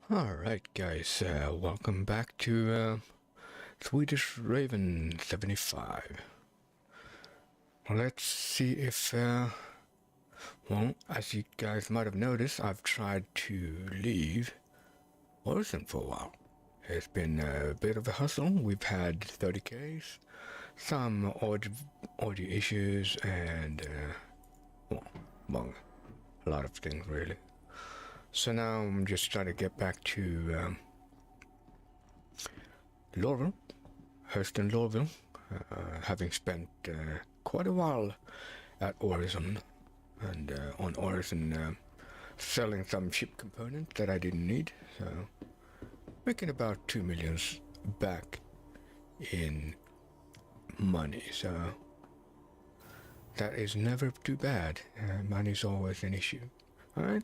Alright guys, welcome back to SwedishRaven75. Let's see if, well, as you guys might have noticed, I've tried to leave Orson for a while. It's been a bit of a hustle. We've had 30Ks, some audio issues, and, well, among a lot of things really. So now I'm just trying to get back to Lorville, Hurston Lorville, having spent quite a while at Orison and on Orison selling some ship components that I didn't need, so making about 2 million back in money, so that is never too bad. Money's always an issue. Alright.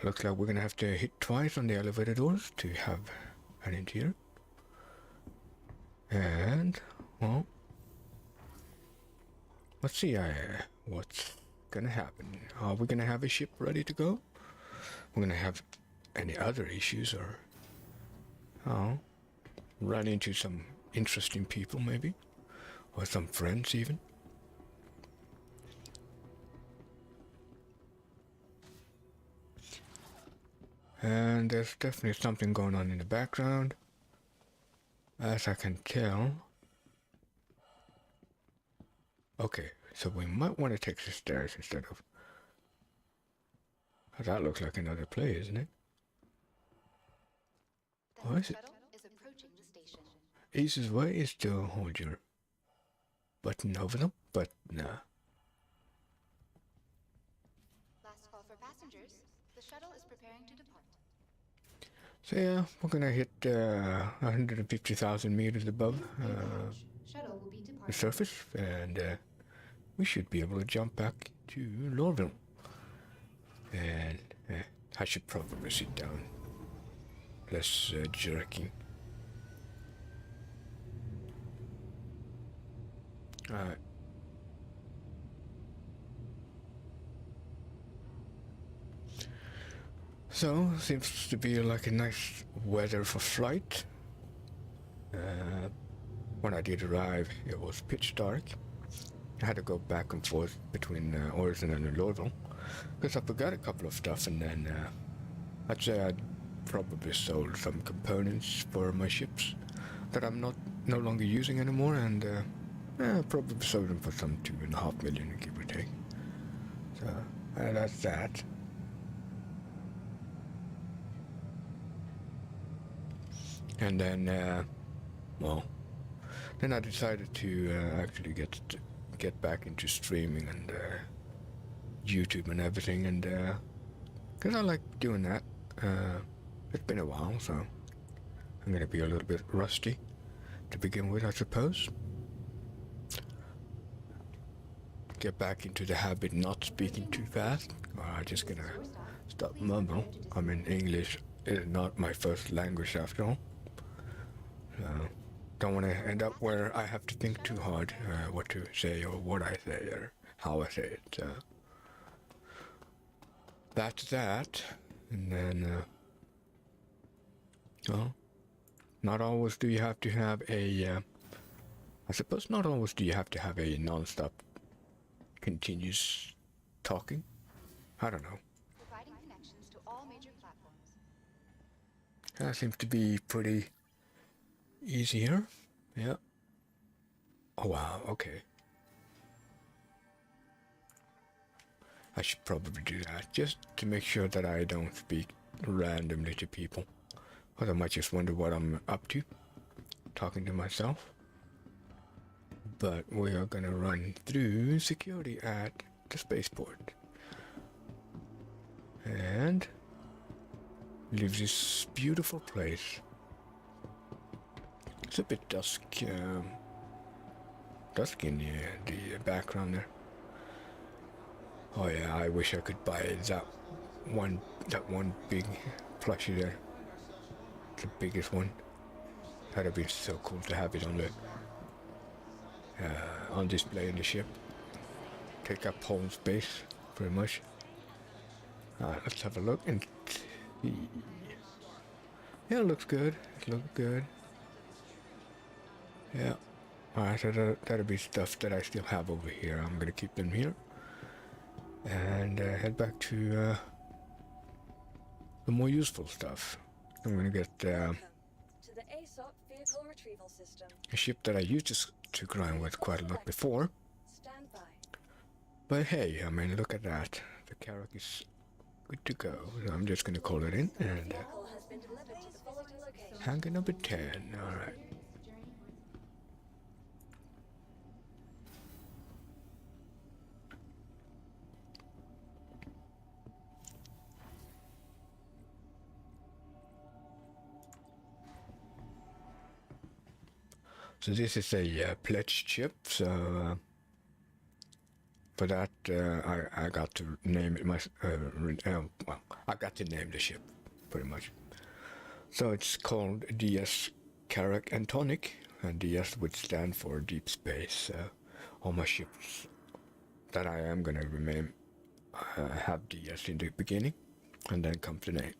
Looks like we're gonna have to hit twice on the elevator doors to have an interior. And, well, let's see what's gonna happen. Are we gonna have a ship ready to go? We're gonna have any other issues or run into some interesting people maybe, or some friends even. And there's definitely something going on in the background, as I can tell. Okay, so we might want to take the stairs instead of... That looks like another play, isn't it? What is it? Easiest way is to hold your button over them, but nah. Last call for passengers. The shuttle is preparing to depart. So yeah, we're gonna hit 150,000 meters above the surface, and we should be able to jump back to Lorville. And I should probably sit down, less jerking. Alright. So, seems to be like a nice weather for flight. When I did arrive, it was pitch dark. I had to go back and forth between Orison and Lorville because I forgot a couple of stuff, and then I'd say I'd probably sold some components for my ships that I'm no longer using anymore, and probably sold them for some 2.5 million, give or take. So that's that. And then, well, then I decided to actually get back into streaming and YouTube and everything, and because I like doing that. It's been a while, so I'm gonna be a little bit rusty to begin with, I suppose. Get back into the habit not speaking too fast, or I'm just gonna stop mumble. I mean, English is not my first language after all. So, don't want to end up where I have to think too hard what to say or what I say or how I say it. So that's that. And then, well, not always do you have to have a, I suppose not always do you have to have a non-stop continuous talking. I don't know. Providing connections to all major platforms. That seems to be pretty easy here. Yeah. Oh wow, okay. I should probably do that just to make sure that I don't speak randomly to people. Or I might just wonder what I'm up to, talking to myself. But we are gonna run through security at the spaceport. And leave this beautiful place. It's a bit dusk in the background there. Oh yeah, I wish I could buy that one big plushie there. The biggest one. That'd have been so cool to have it on the on display in the ship. Take up whole space, pretty much. Let's have a look and Yeah, it looks good. It looks good. Yeah. Alright, so that'll be stuff that I still have over here. I'm gonna keep them here. And head back to the more useful stuff. I'm gonna get to the ASOP vehicle retrieval system. a ship that I used to grind with quite a lot before. Stand by. But hey, I mean, look at that. The Carrack is good to go. So I'm just gonna call it in and Vehicle has been delivered to the following location. hangar number 10. Alright. So this is a pledged ship, so for that I got to name it well, I got to name the ship, pretty much. So it's called DS Carrack and Tonic, and DS would stand for deep space. All my ships that I am gonna remain have DS in the beginning, and then comes the name.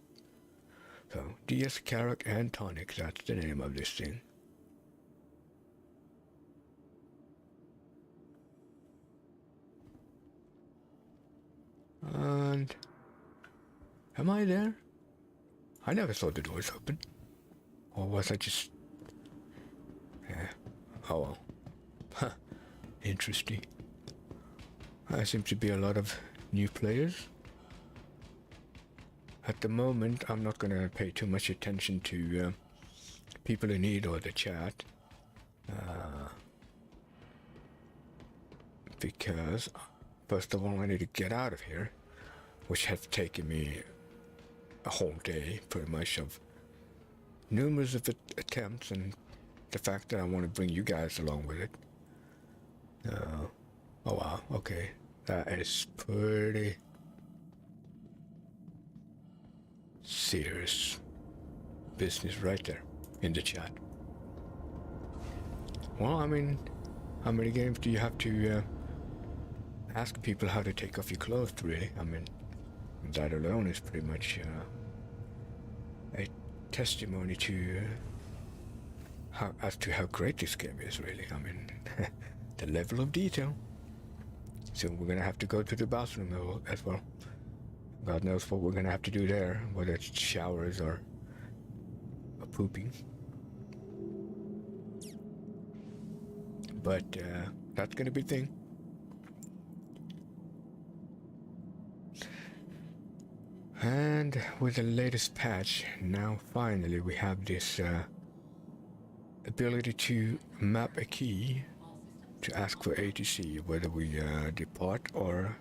So DS Carrack and Tonic, that's the name of this thing. And am I there? I never saw the doors open. Or was I just... Yeah. Oh well. Huh. Interesting. There seems to be a lot of new players. At the moment, I'm not going to pay too much attention to people in need or the chat. Because, first of all, I need to get out of here, which has taken me a whole day, pretty much, of numerous of attempts, and the fact that I want to bring you guys along with it. Oh wow, okay. That is pretty serious business right there in the chat. Well, I mean, how many games do you have to ask people how to take off your clothes, really? I mean, that alone is pretty much a testimony to as to how great this game is, really. I mean, the level of detail. So we're gonna have to go to the bathroom though, as well. God knows what we're gonna have to do there, whether it's showers or pooping. But that's gonna be a thing. And with the latest patch, now finally we have this ability to map a key to ask for ATC, whether we depart or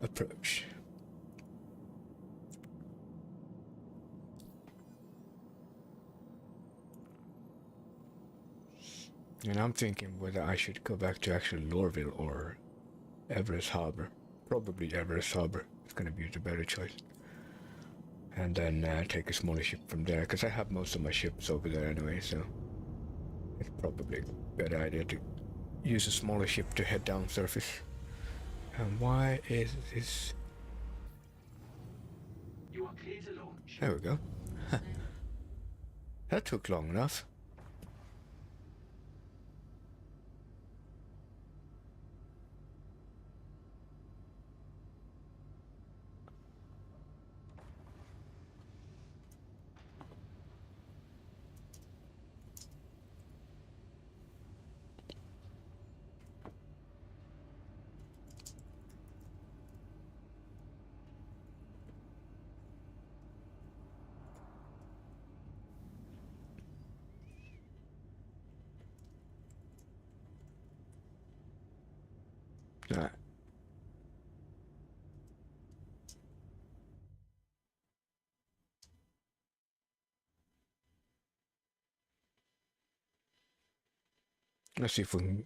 approach. And I'm thinking whether I should go back to actually Lorville or Everest Harbor. Probably Everest Harbor is going to be the better choice. And then take a smaller ship from there, because I have most of my ships over there anyway, so it's probably a better idea to use a smaller ship to head down surface. And why is this? You are clear to launch. There we go. That took long enough. Alright. Let's see if we can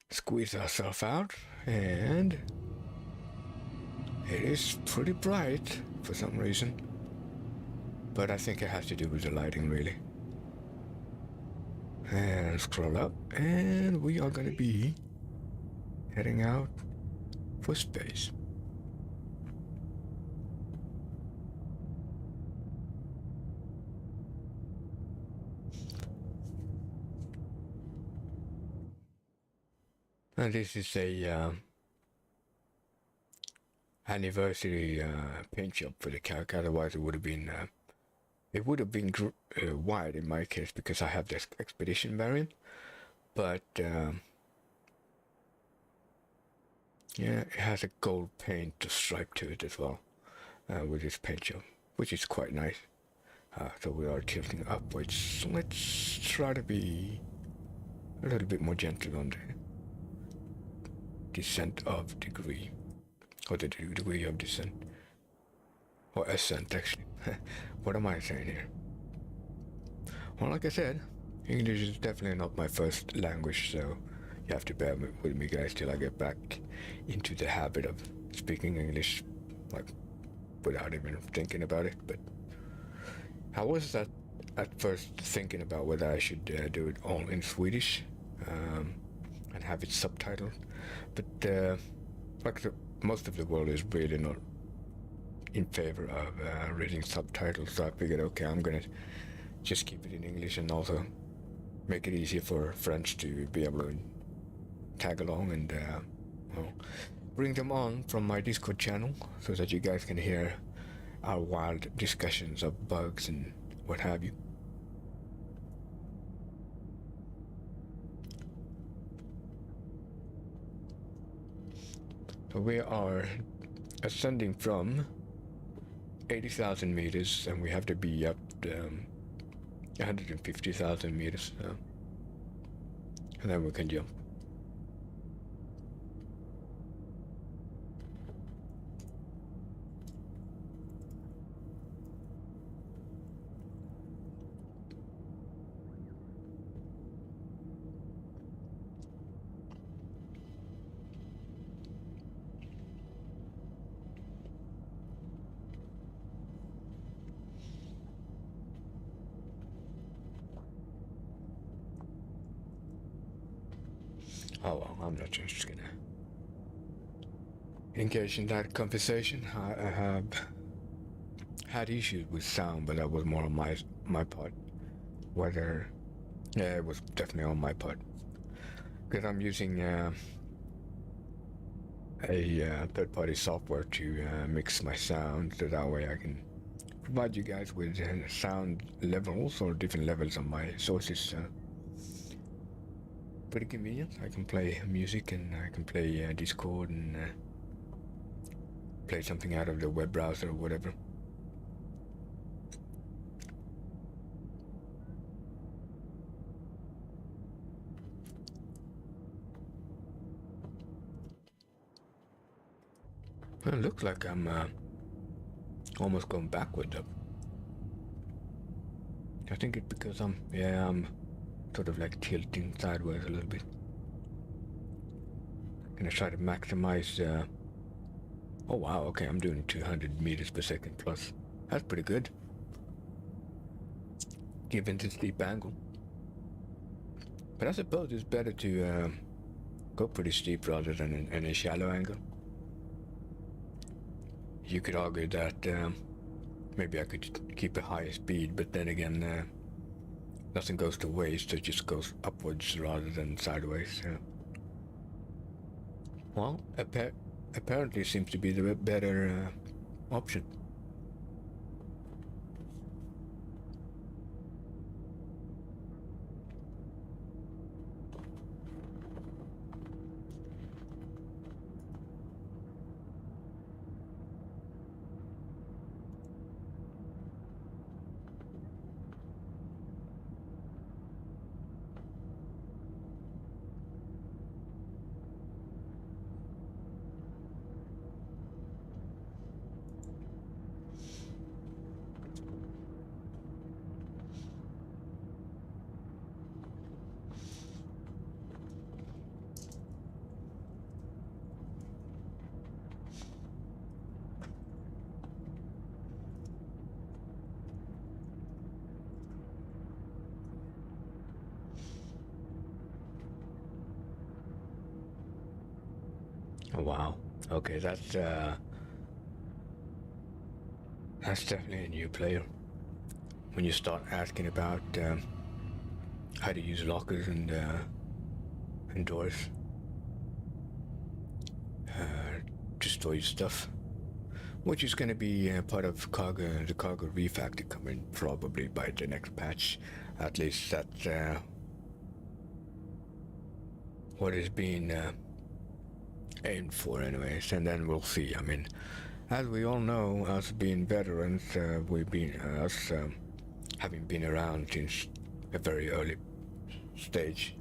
squeeze ourselves out, and it is pretty bright for some reason, but I think it has to do with the lighting, really. And scroll up, and we are going to be heading out for space. And this is a anniversary paint job for the character. Otherwise, it would have been white in my case because I have this expedition variant. But yeah, it has a gold paint stripe to it as well with this paint job, which is quite nice. So we are tilting upwards. Let's try to be a little bit more gentle on the descent of degree, or the degree of descent, or ascent actually. What am I saying here? Well, like I said, English is definitely not my first language, so you have to bear with me guys till I get back into the habit of speaking English, like without even thinking about it. But I was at first thinking about whether I should do it all in Swedish and have it subtitled, but most of the world is really not in favor of reading subtitles, so I figured, okay, I'm gonna just keep it in English and also make it easier for friends to be able to tag along and bring them on from my Discord channel so that you guys can hear our wild discussions of bugs and what have you. So we are ascending from 80,000 meters and we have to be up 150,000 meters, and then we can jump. Oh well, I'm not just gonna engage in that conversation. I have had issues with sound, but that was more on my part. Yeah, it was definitely on my part because I'm using a third-party software to mix my sound, so that way I can provide you guys with sound levels or different levels on my sources. Pretty convenient. I can play music and I can play Discord and play something out of the web browser or whatever. Well, it looks like I'm almost going backward up. I think it's because I'm sort of like tilting sideways a little bit. Gonna try to maximize. Oh wow, okay, I'm doing 200 meters per second plus. That's pretty good, given the steep angle. But I suppose it's better to go pretty steep rather than in a shallow angle. You could argue that maybe I could keep a higher speed, but then again, nothing goes to waste, it just goes upwards rather than sideways. Well, apparently seems to be the better option. Oh, wow. Okay, that's definitely a new player. When you start asking about how to use lockers and doors, to store your stuff, which is going to be part of the cargo refactor coming probably by the next patch. At least that's what is being aimed for anyways, and then we'll see. I mean, as we all know, us being veterans, we've been having been around since a very early stage,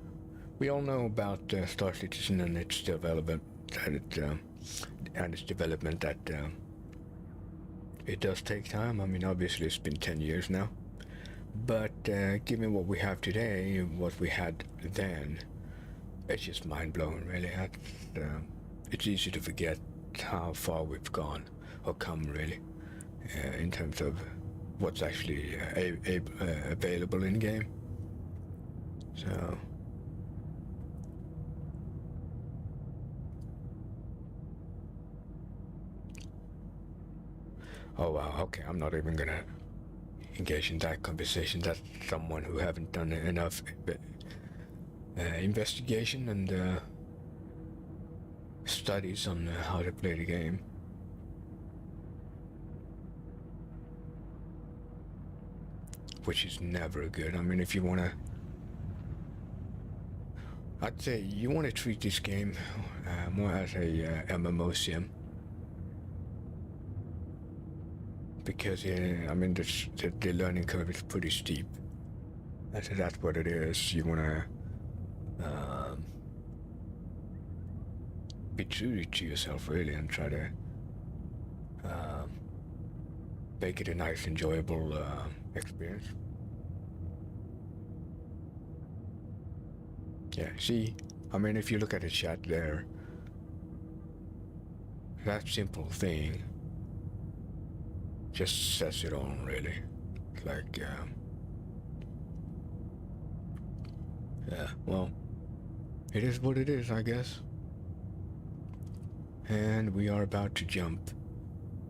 we all know about Star Citizen and its development, that it does take time. I mean, obviously it's been 10 years now, but given what we have today, what we had then, it's just mind-blowing, really. It's easy to forget how far we've gone or come, really, in terms of what's actually available in game. So oh wow, okay, I'm not even gonna engage in that conversation. That's someone who haven't done enough investigation and studies on how to play the game. Which is never good. I mean, if you wanna, I'd say you want to treat this game more as a MMO sim. Because I mean, the learning curve is pretty steep. That's what it is. You want to be true to yourself, really, and try to make it a nice, enjoyable experience. Yeah, see, I mean, if you look at the chat there, that simple thing just says it all, really. Like, yeah, well, it is what it is, I guess. And we are about to jump,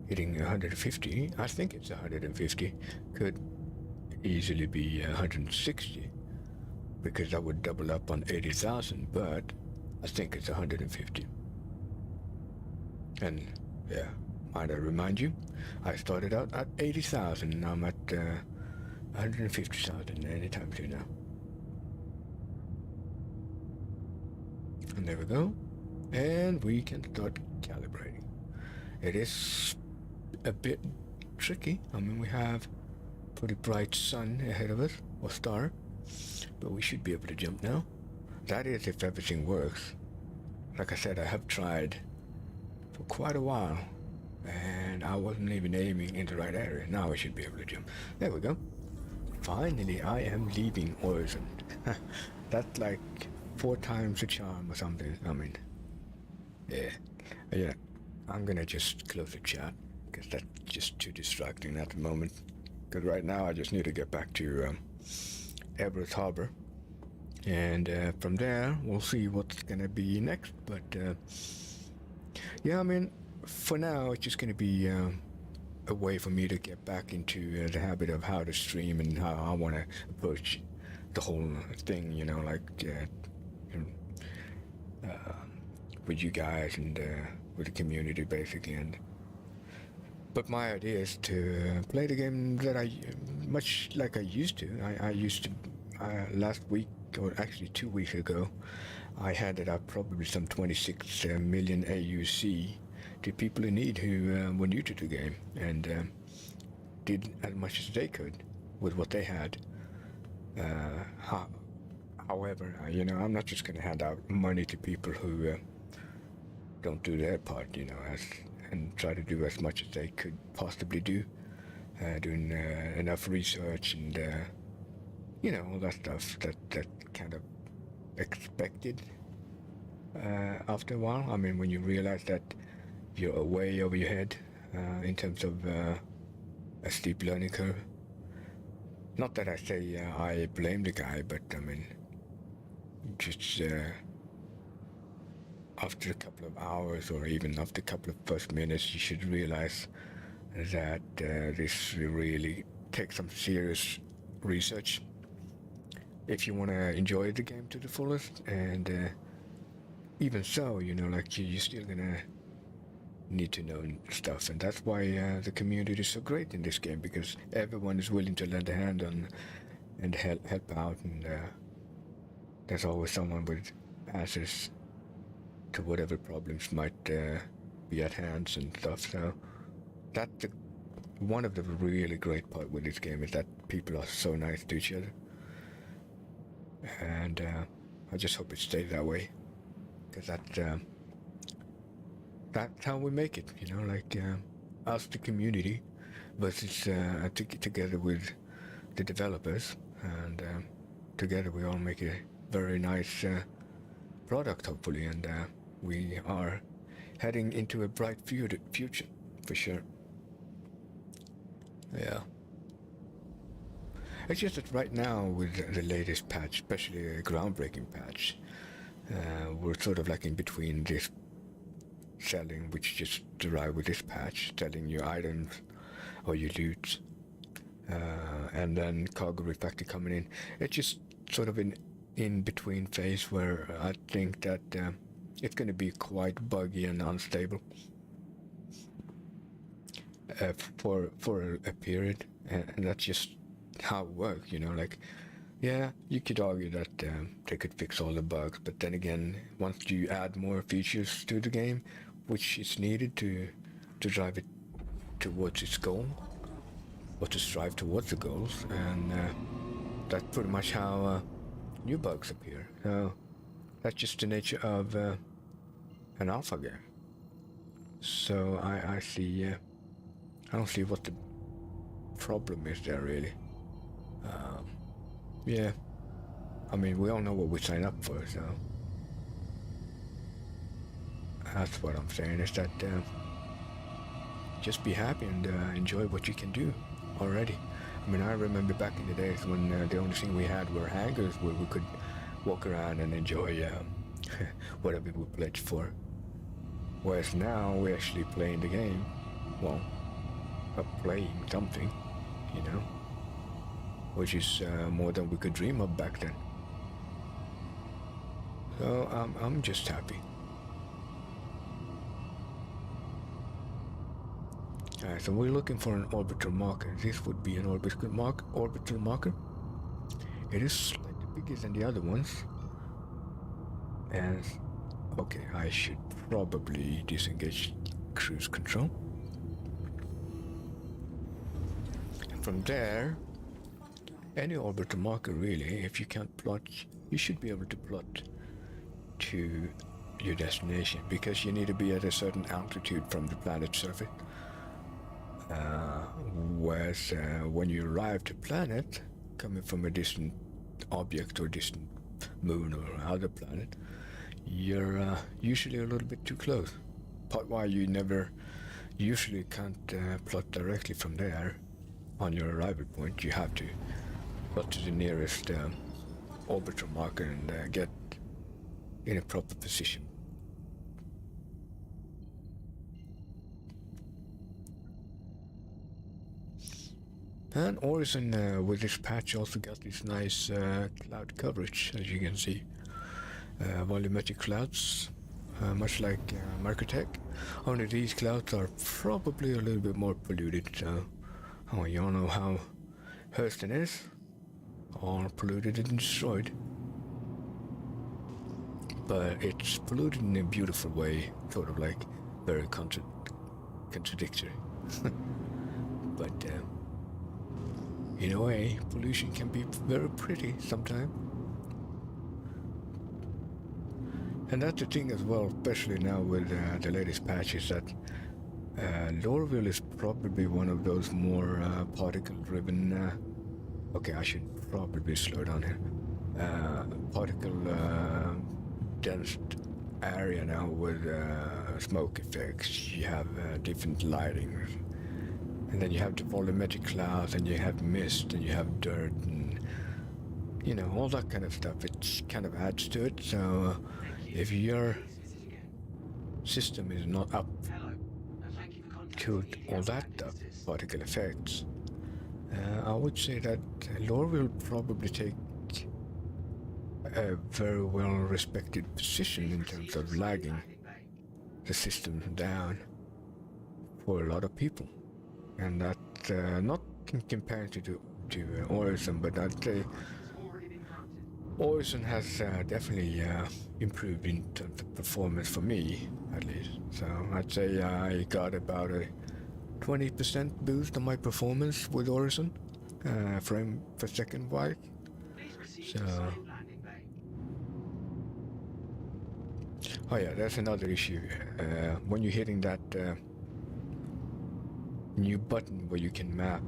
hitting 150. I think it's 150. Could easily be 160, because that would double up on 80,000, but I think it's 150. And yeah, might I remind you, I started out at 80,000, and I'm at 150,000 anytime soon now. And there we go. And we can start calibrating. It is a bit tricky. I mean, we have pretty bright sun ahead of us, or star, but we should be able to jump now. That is, if everything works. Like I said, I have tried for quite a while, and I wasn't even aiming in the right area. Now I should be able to jump. There we go. Finally, I am leaving Horizon. That's like 4 times the charm or something. I mean, yeah. I'm gonna just close the chat, because that's just too distracting at the moment. Because right now I just need to get back to Everett Harbor, and from there we'll see what's gonna be next. But yeah, I mean, for now it's just gonna be a way for me to get back into the habit of how to stream and how I want to approach the whole thing, you know, like with you guys and with the community, basically. And but my idea is to play the game that much like I used to. I used to last week, or actually 2 weeks ago, I handed out probably some 26 million AUC to people in need who were new to the game, and did as much as they could with what they had. However, you know, I'm not just going to hand out money to people who don't do their part, you know, and try to do as much as they could possibly do, doing enough research and you know, all that stuff that kind of expected after a while. I mean, when you realize that you're way over your head in terms of a steep learning curve. Not that I say I blame the guy, but I mean, just after a couple of hours, or even after a couple of first minutes, you should realize that this really takes some serious research if you want to enjoy the game to the fullest. And even so, you know, like you're still gonna need to know stuff, and that's why the community is so great in this game, because everyone is willing to lend a hand on and help out, and there's always someone with answers to whatever problems might be at hand and stuff. So that's one of the really great part with this game, is that people are so nice to each other, and I just hope it stays that way, because that's how we make it, you know, like us, the community, versus together with the developers, and together we all make a very nice product, hopefully, and we are heading into a bright future, for sure. Yeah. It's just that right now, with the latest patch, especially a groundbreaking patch, we're sort of like in between this selling, which just derived with this patch, selling your items or your loot, and then cargo refactor coming in. It's just sort of in between phase where I think that it's going to be quite buggy and unstable for a period, and that's just how it works, you know. Like, yeah, you could argue that they could fix all the bugs, but then again, once you add more features to the game, which is needed to drive it towards its goal, or to strive towards the goals, and that's pretty much how new bugs appear. So that's just the nature of an alpha game. So I see, I don't see what the problem is there, really. Yeah, I mean, we all know what we sign up for, so that's what I'm saying, is that just be happy and enjoy what you can do already. I mean, I remember back in the days when the only thing we had were hangars where we could walk around and enjoy whatever we pledged for. Whereas now we're actually playing the game. Well, playing something, you know, which is more than we could dream of back then. So I'm just happy. Alright, so we're looking for an orbital marker. This would be an orbital marker. It is slightly bigger than the other ones. And okay, I should probably disengage cruise control. And from there, any orbital marker really, if you can't plot, you should be able to plot to your destination, because you need to be at a certain altitude from the planet's surface. Whereas when you arrive to planet, coming from a distant object or distant moon or other planet, you're usually a little bit too close. Part why you never usually can't plot directly from there on your arrival point. You have to plot to the nearest orbital marker and get in a proper position. And Orison with this patch also got this nice cloud coverage, as you can see. Volumetric clouds, much like Markotech. Only these clouds are probably a little bit more polluted. So, you all know how Hurston is. All polluted and destroyed. But it's polluted in a beautiful way, sort of like very contradictory. But in a way, pollution can be very pretty sometimes. And that's the thing as well, especially now with the latest patches, that Lorville is probably one of those more particle-driven... okay, I should probably slow down here. Particle-dense area now with smoke effects. You have different lighting. And then you have the volumetric clouds, and you have mist, and you have dirt, and you know, all that kind of stuff. It kind of adds to it. So if your system is not up to all that particle effects, I would say that Lore will probably take a very well respected position in terms of lagging the system down. for a lot of people, and that's not in comparison to Orison, but I'd say Orison has definitely improved in terms of performance for me, at least. So I'd say I got about a 20% boost on my performance with Orison, frame per second wise. So, oh yeah, that's another issue. When you're hitting that new button where you can map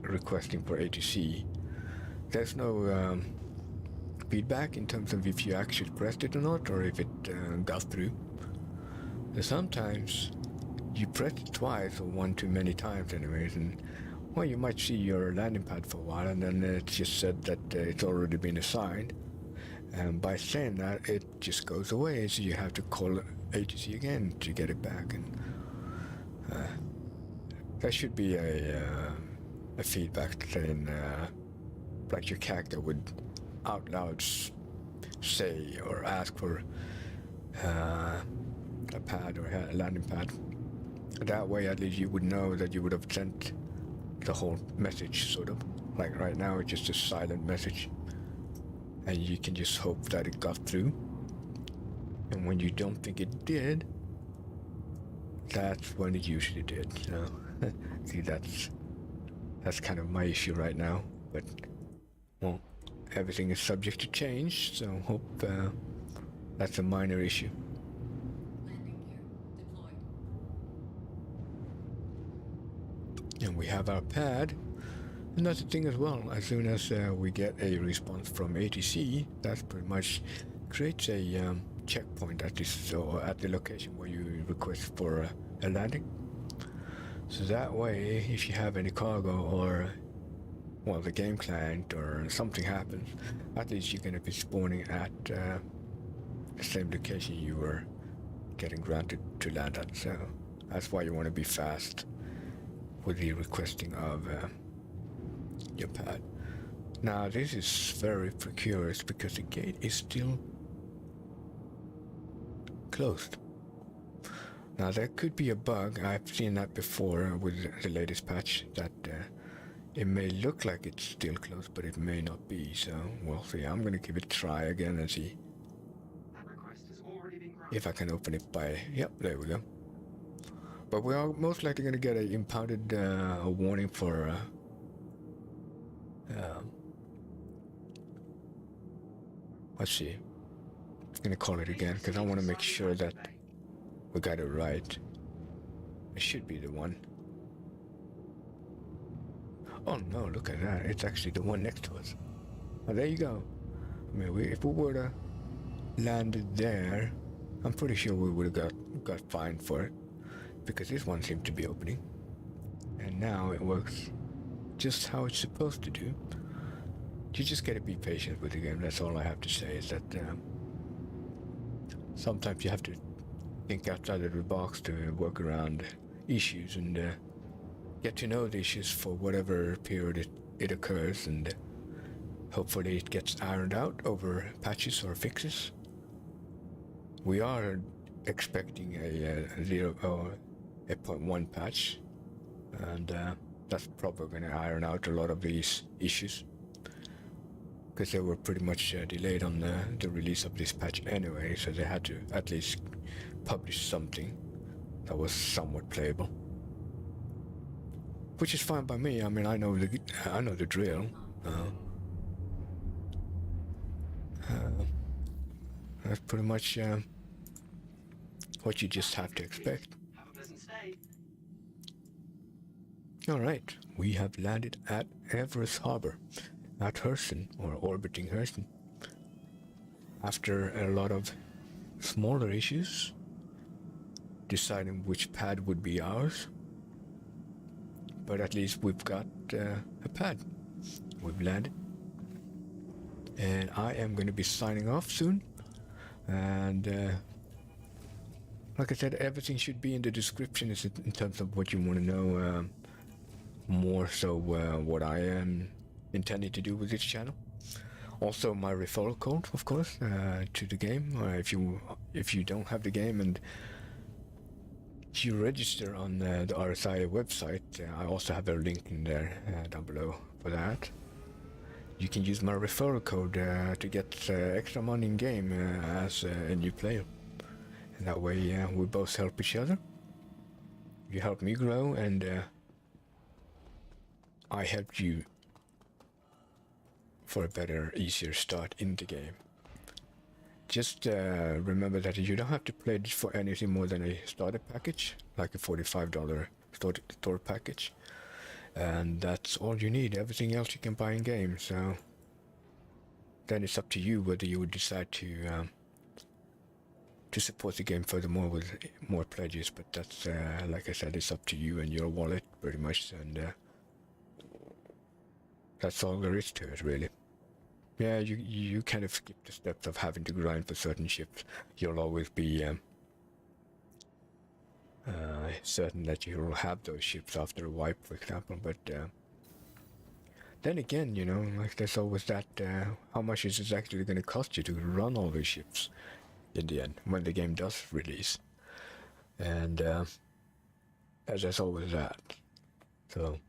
requesting for ATC, there's no feedback in terms of if you actually pressed it or not, or if it got through. And sometimes you press it twice or one too many times anyways, and well, you might see your landing pad for a while, and then it's just said that it's already been assigned. And by saying that, it just goes away, so you have to call ATC again to get it back. And that should be a feedback saying, like your character would out loud say or ask for a pad or a landing pad. That way, at least you would know that you would have sent the whole message, sort of. Like right now, it's just a silent message, and you can just hope that it got through. And when you don't think it did, that's when it usually did. So, see, that's kind of my issue right now. But well, everything is subject to change, so hope that's a minor issue. Landing gear deployed. And we have our pad. And that's the thing as well, as soon as we get a response from ATC, that pretty much creates a checkpoint at this, or at the location where you request for a landing. So that way, if you have any cargo or, well, the game client or something happens, at least you're going to be spawning at the same location you were getting granted to land at. So that's why you want to be fast with the requesting of your pad. Now this is very precarious because the gate is still closed. Now there could be a bug, I've seen that before with the latest patch, that it may look like it's still closed, but it may not be. So we'll see. I'm gonna give it a try again and see if I can open it by, yep, there we go. But we are most likely gonna get a impounded a warning for let's see. I'm gonna call it again because I want to make sure that we got it right. It should be the one. Oh no, look at that. It's actually the one next to us. Oh, there you go. I mean, if we would have landed there, I'm pretty sure we would have got fined for it, because this one seemed to be opening. And now it works just how it's supposed to do. You just gotta be patient with the game. That's all I have to say, is that sometimes you have to think outside of the box to work around issues and get to know the issues for whatever period it occurs, and hopefully it gets ironed out over patches or fixes. We are expecting a 0.1 patch, and that's probably going to iron out a lot of these issues, because they were pretty much delayed on the release of this patch anyway, so they had to at least publish something that was somewhat playable, which is fine by me. I mean, I know the drill. That's pretty much what you just have to expect. Have a pleasant stay. All right, we have landed at Everest Harbor, at Hurston, or orbiting Hurston. After a lot of smaller issues, deciding which pad would be ours, but at least we've got a pad. We've landed, and I am going to be signing off soon. And like I said, everything should be in the description in terms of what you want to know, more so what I am intending to do with this channel. Also my referral code, of course, to the game. If you don't have the game and if you register on the RSI website, I also have a link in there down below for that. You can use my referral code to get extra money in game as a new player, and that way we both help each other. You help me grow, and I help you for a better, easier start in the game. Just remember that you don't have to pledge for anything more than a starter package, like a $45 store package, and that's all you need. Everything else you can buy in game. So then it's up to you whether you would decide to support the game furthermore with more pledges. But that's like I said, it's up to you and your wallet pretty much, and that's all there is to it, really. Yeah, you kind of skip the steps of having to grind for certain ships. You'll always be certain that you'll have those ships after a wipe, for example. But then again, you know, like there's always that, how much is it actually going to cost you to run all those ships in the end when the game does release? And there's always that. So.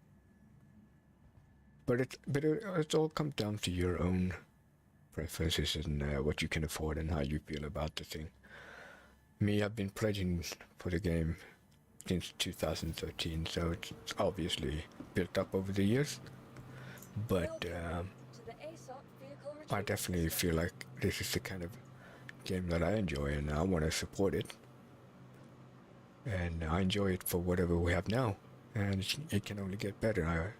But it all comes down to your own preferences and what you can afford and how you feel about the thing. Me, I've been pledging for the game since 2013, so it's obviously built up over the years. But I definitely feel like this is the kind of game that I enjoy, and I want to support it. And I enjoy it for whatever we have now, and it can only get better.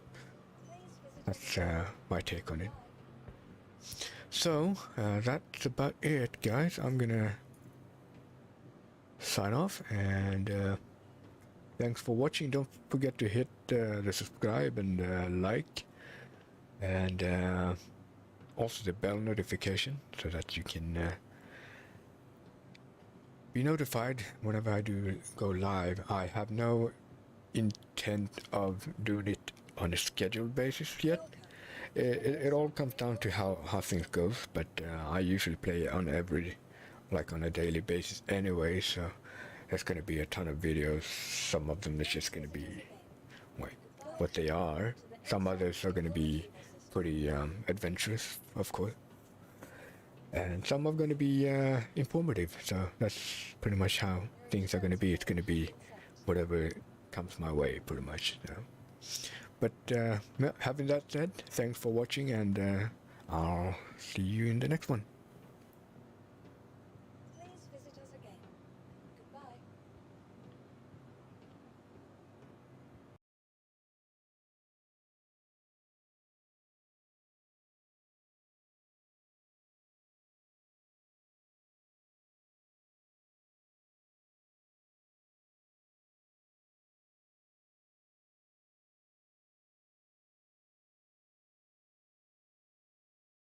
That's my take on it. So that's about it, guys. I'm gonna sign off, and thanks for watching. Don't forget to hit the subscribe and like, and also the bell notification so that you can be notified whenever I do go live. I have no intent of doing it on a scheduled basis yet. It all comes down to how things goes, but I usually play on on a daily basis anyway, so there's going to be a ton of videos. Some of them are just going to be what they are. Some others are going to be pretty adventurous, of course, and some are going to be informative. So that's pretty much how things are going to be. It's going to be whatever comes my way, pretty much. So. But having that said, thanks for watching, and I'll see you in the next one.